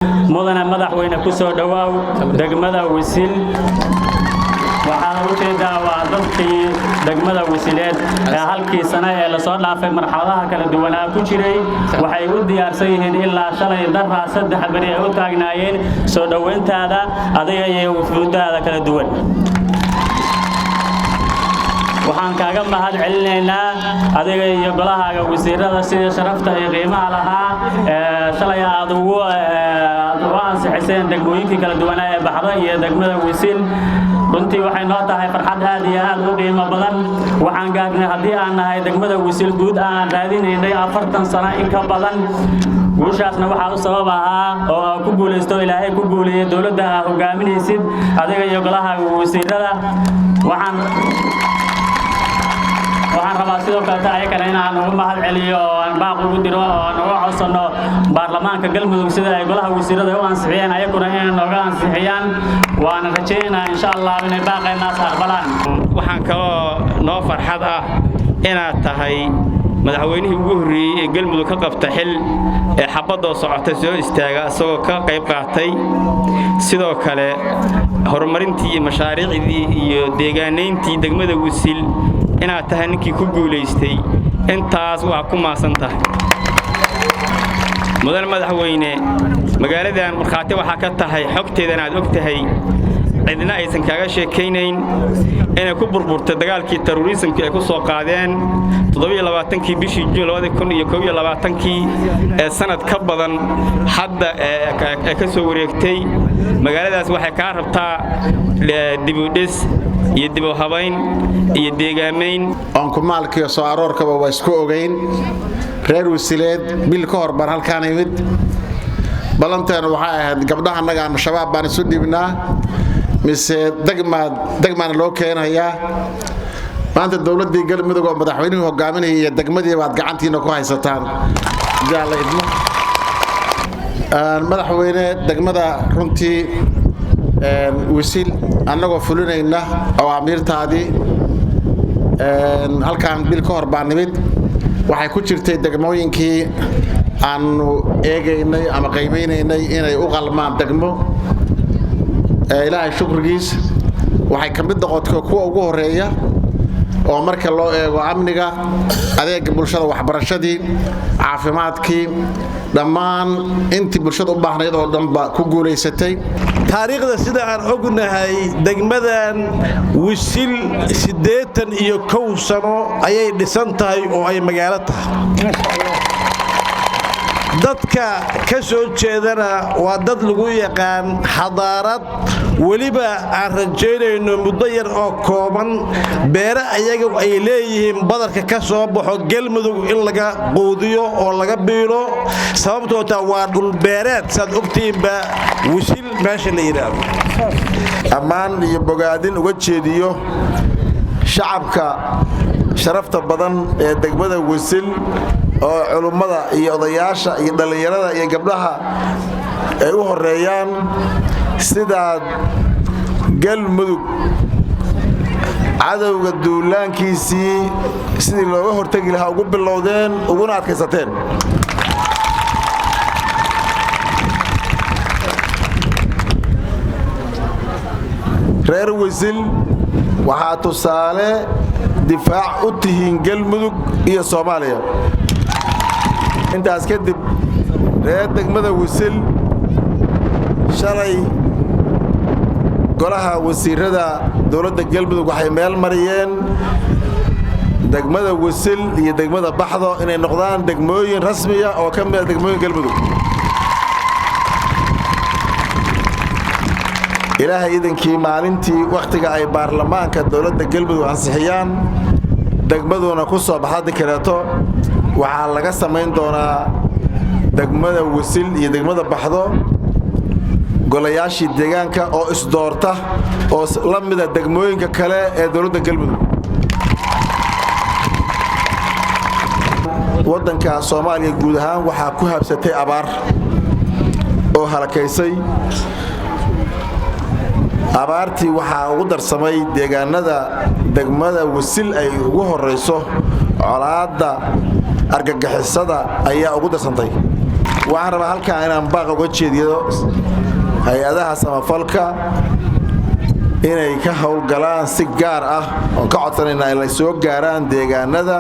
mudana madaxweyne ku soo dhawaaw degmada Wisil waxaa u jeedaa waa dadkii degmada Wisileed halkii sano ee la soo dhaafay marxaladaha kala duwan ku jiray waxay u diyaarsan yihiin ilaa shalay darra 3 bari ay u taagnaayeen soo dhaweyntaada adiga iyo wufuudaada kala duwan waxaan kaaga mahad celinaynaa adiga iyo golahaaga wasiirada sida sharafta iyo qiimaha lahaa shalay aad ugu ansixiseen degmooyinkii kala duwan ee Baxdo iyo degmada Wisil runtii waxay noo tahay farxad aad iyo aad u qiimo badan waxaan gaarnay hadii aan nahay degmada Wisil guud aan raadinaynay 40 sano in ka badan guushaasna waxa uu sabab ahaa oo ku guuleysto Ilaahay ku guuleeyay dawladda hogaaminaysid adiga iyo golahaaga wasiirada waxaan rabaa sidoo kale ayakana inaan ugu mahad celiyo oo aan baaq ugu diro oo aan uga codsano baarlamaanka Galmudug sida ay golaha wasiirada u ansixiyeen ayaguna inay nooga ansixiyaan waan rajaynaynaa insha Allah inay baaqaynaas aqbalaan waxaan kaloo noo farxad ah inaad tahay madaxweynihii ugu horeeyay ee Galmudug ka qabta xil ee xabadda socotay soo istaaga asagoo ka qayb qaatay sidoo kale horumarintii mashaariicdii iyo deegaanayntii degmada Wisil inaad tahay ninkii ku guuleystay intaas waa ku maasan tahay mudan madaxweyne magaaladan marxaati waxa ka tahay xogteedana aad ogtahay cidna aysan kaaga sheekaynayn inay ku burburtay dagaalkii terrorismka ay ku soo qaadeen 27kii bishii Juun 2021kii ee sanad ka badan hadda ee ka soo wareegtay magaaladaas waxay ka rabtaa dib u dhis iyo dib u habayn iyo deegaamayn aan ku maalkiyo soo aroorkaba waa isku ogeyn reer Wisileed bil ka hor bar halkaan imid balanteena waxa ahayd gabdhaha anaga aan shabaab baan isu dhibnaa mise degmaan loo keenayaa maanta dawladda Galmudug oo madaxweynuhu hogaaminaya iyo degmadii baad gacantiina ku haysataan jaala idmo madaxweyne degmada runtii Wisil annagoo fulinayna awaamirtaadii halkaan bil ka hor baan nimid waxay ku jirtay degmooyinkii aanu eegaynay ama qiimeynay inay u qalmaan degmo ilaahay shukrigiis waxay ka mid noqotay kuwa ugu horeeya oo marka loo eego amniga adeega bulshada waxbarashadii caafimaadkii dhammaan intii bulshada u baahnayd oo dhanba ku guuleysatay taariikhda sida aan ognahay degmadan Wisil 81 sano ayay dhisan tahay oo ay magaalo tahay dadka ka soo jeedana waa dad lagu yaqaan xadaarad waliba aan rajaynayno muddo yar oo kooban beera ayaga ay leeyihiin badarka ka soo baxo Galmudug in laga quudiyo oo laga biilo sababtoo taa waa dhul beereed sad ogtiinba Wisil meesha la yiraahdo amaan iyo bogaadin uga jeediyo shacabka sharafta badan ee degmada Wisil oo culumada iyo odayaasha iyo dhalinyarada iyo gabdhaha ay u horeeyaan sida Galmudug cadawga duulaankiisii sidii looga hortagi lahaa ugu bilowdeen uguna adkaysateen reer Wisil waxaa tusaale difaac u tihiin Galmudug iyo Soomaaliya intaas kadib reer degmada Wisil shalay golaha wasiirada dawladda Galmudug waxay meel mariyeen degmada Wisil iyo degmada Baxdo inay noqdaan degmooyin rasmi ah oo ka mid ah degmooyinka Galmudug ilaahay idinkii maalintii waqtiga ay baarlamaanka dawladda Galmudug ansixiyaan degmaduna ku soo baxday kareeto waxaa laga samayn doonaa degmada Wisil iyo degmada Baxdo golayaashii deegaanka oo isdoorta oo la mid ah degmooyinka kale ee dawladda Galmudug wadanka Soomaaliya guud ahaan waxaa ku habsatay abaar oo halakaysay abaartii waxaa ugu darsamay deegaanada degmada Wisil ay ugu horeyso colaadda argagixisada ayaa ugu darsantay waxaan rabaa halkaan inaan baaq uga jeediyo hay-adaha samafalka inay ka howlgalaan si gaar ah oo ka codsanaynaa inay soo gaaraan deegaanada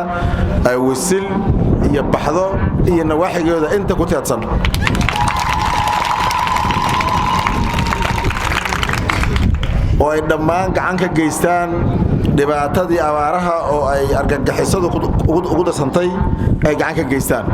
ay Wisil iyo Baxdo iyo nawaaxigooda inta ku teedsan oo ay dhammaan gacan ka geystaan dhibaatadii abaaraha oo ay argagixisadu ugu dasantay ay gacan ka geystaan